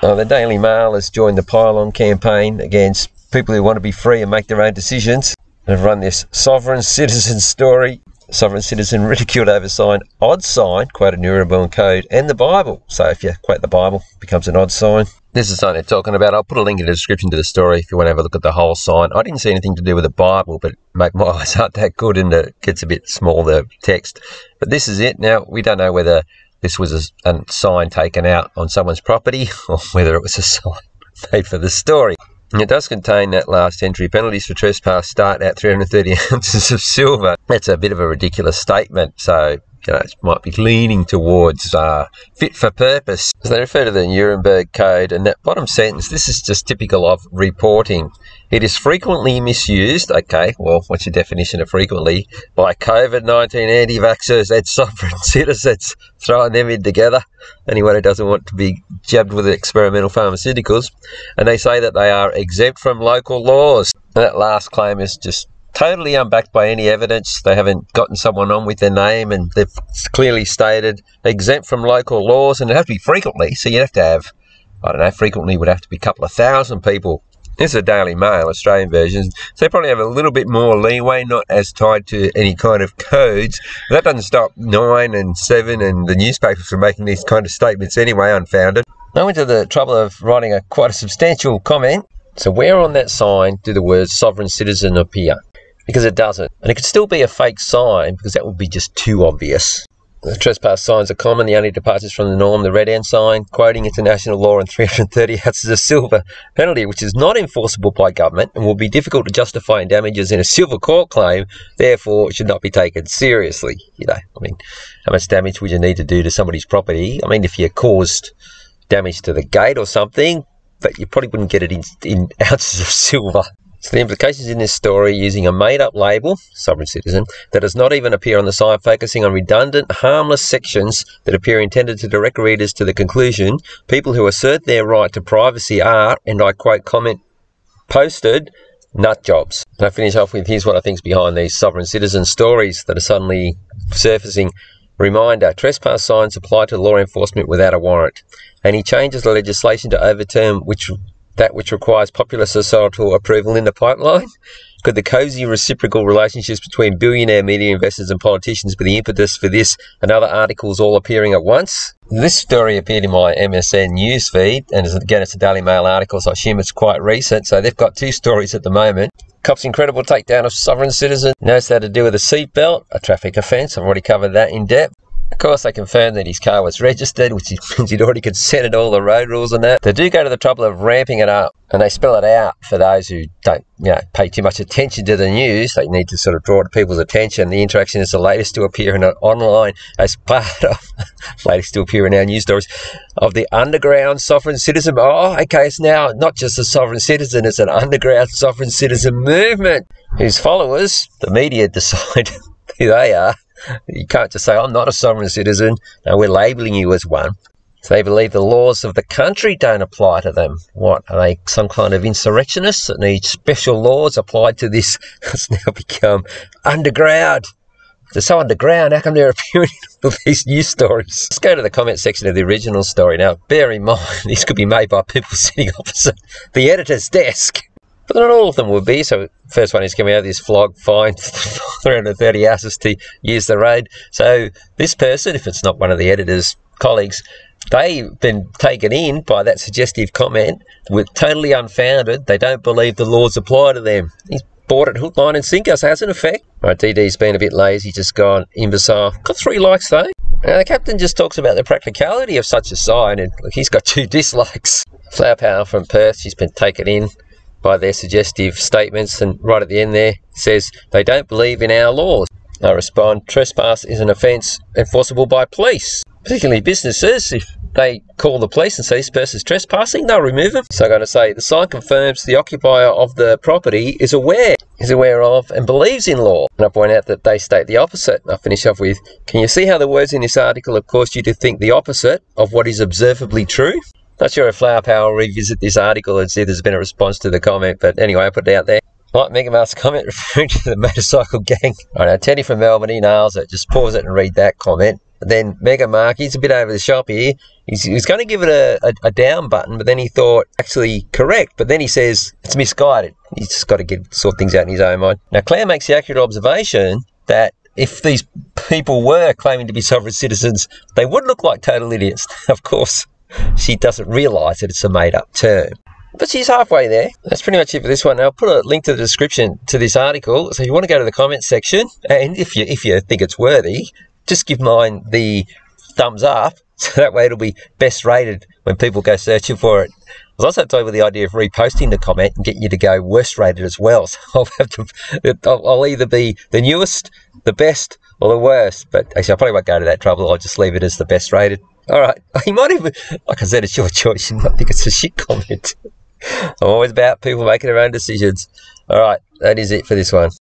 The Daily Mail has joined the pile-on campaign against people who want to be free and make their own decisions. They've run this sovereign citizen story. Sovereign citizen ridiculed over sign, odd sign, quote a Nuremberg code, and the Bible. So if you quote the Bible, it becomes an odd sign. This is something they're talking about. I'll put a link in the description to the story if you want to have a look at the whole sign. I didn't see anything to do with the Bible, but mate, my eyes aren't that good and it gets a bit small, the text. But this is it. Now, we don't know whether this was a sign taken out on someone's property or whether it was a sign made for the story. And it does contain that last entry. Penalties for trespass start at 330 ounces of silver. That's a bit of a ridiculous statement. So, it might be leaning towards fit for purpose. So they refer to the Nuremberg Code, and that bottom sentence, this is just typical of reporting. It is frequently misused, okay, well, what's your definition of frequently? By COVID-19 anti-vaxxers and sovereign citizens, throwing them in together. Anyone who doesn't want to be jabbed with experimental pharmaceuticals. And they say that they are exempt from local laws. And that last claim is just totally unbacked by any evidence. They haven't gotten someone on with their name, and they've clearly stated exempt from local laws, and it has to be frequently. So you'd have to have, I don't know, frequently would have to be a couple of thousand people. This is a Daily Mail, Australian version, so they probably have a little bit more leeway, not as tied to any kind of codes. But that doesn't stop 9 and 7 and the newspapers from making these kind of statements anyway, unfounded. I went to the trouble of writing quite a substantial comment. So where on that sign do the words sovereign citizen appear? Because it doesn't. And it could still be a fake sign because that would be just too obvious. The trespass signs are common. The only departures from the norm, the red end sign, quoting international law and 330 ounces of silver penalty, which is not enforceable by government and will be difficult to justify in damages in a civil court claim, therefore it should not be taken seriously. How much damage would you need to do to somebody's property? If you caused damage to the gate or something, but you probably wouldn't get it in ounces of silver. So the implications in this story, using a made-up label, sovereign citizen, that does not even appear on the sign, focusing on redundant, harmless sections that appear intended to direct readers to the conclusion, people who assert their right to privacy are, and I quote comment posted, nut jobs. And I finish off with, here's what I think's behind these sovereign citizen stories that are suddenly surfacing. Reminder, trespass signs apply to law enforcement without a warrant. And he changes the legislation to overturn that which requires popular societal approval in the pipeline? Could the cosy reciprocal relationships between billionaire media investors and politicians be the impetus for this and other articles all appearing at once? This story appeared in my MSN newsfeed, and again, it's a Daily Mail article, so I assume it's quite recent. So they've got two stories at the moment. Cops' incredible takedown of sovereign citizen. Notice that to do with a seatbelt, a traffic offence. I've already covered that in depth. Of course, they confirmed that his car was registered, which means he'd already consented all the road rules and that. They do go to the trouble of ramping it up, and they spell it out for those who don't, pay too much attention to the news. They need to sort of draw to people's attention. The interaction is the latest to appear online as part of, latest to appear in our news stories, of the underground sovereign citizen. Oh, okay, it's now not just a sovereign citizen, it's an underground sovereign citizen movement whose followers, the media, decide who they are. You can't just say, I'm not a sovereign citizen. No, we're labelling you as one. So they believe the laws of the country don't apply to them. What, are they some kind of insurrectionists that need special laws applied to this? It's now become underground. They're so underground, how come they're appearing in all these news stories? Let's go to the comment section of the original story. Now, bear in mind, this could be made by people sitting opposite the editor's desk. But not all of them would be. So first one is coming out of this flog, fine, 330 ounces to use the road. So this person, if it's not one of the editor's colleagues, they've been taken in by that suggestive comment with totally unfounded. They don't believe the laws apply to them. He's bought it hook, line and sinker, so it has an effect. Right, DD's been a bit lazy, just gone imbecile. Got 3 likes though. Now the captain just talks about the practicality of such a sign, and look, he's got 2 dislikes. Flower Power from Perth, she's been taken in by their suggestive statements, and right at the end there says they don't believe in our laws. I respond, trespass is an offence enforceable by police, particularly businesses. If they call the police and say this person's trespassing, they'll remove them. So I'm going to say the sign confirms the occupier of the property is aware of and believes in law. And I point out that they state the opposite. And I finish off with, can you see how the words in this article have caused you to think the opposite of what is observably true? Not sure if Flower Power will revisit this article and see if there's been a response to the comment, but anyway, I put it out there. Like Mega Mouse comment referring to the motorcycle gang. I know, Teddy from Melbourne, he nails it. Just pause it and read that comment. Then Mega Mark, he's a bit over the shop here. He's going to give it a down button, but then he thought, actually correct. But then he says it's misguided. He's just got to sort things out in his own mind. Now, Claire makes the accurate observation that if these people were claiming to be sovereign citizens, they would look like total idiots. Of course, she doesn't realise that it's a made-up term. But she's halfway there. That's pretty much it for this one. Now, I'll put a link to the description to this article. So if you want to go to the comments section, and if you think it's worthy, just give mine the thumbs up. So that way it'll be best rated when people go searching for it. I was also told with the idea of reposting the comment and getting you to go worst rated as well. So I'll either be the newest, the best, or the worst. But actually, I probably won't go to that trouble. I'll just leave it as the best rated. All right. You might even, like I said, it's your choice. You might think it's a shit comment. I'm always about people making their own decisions. All right, that is it for this one.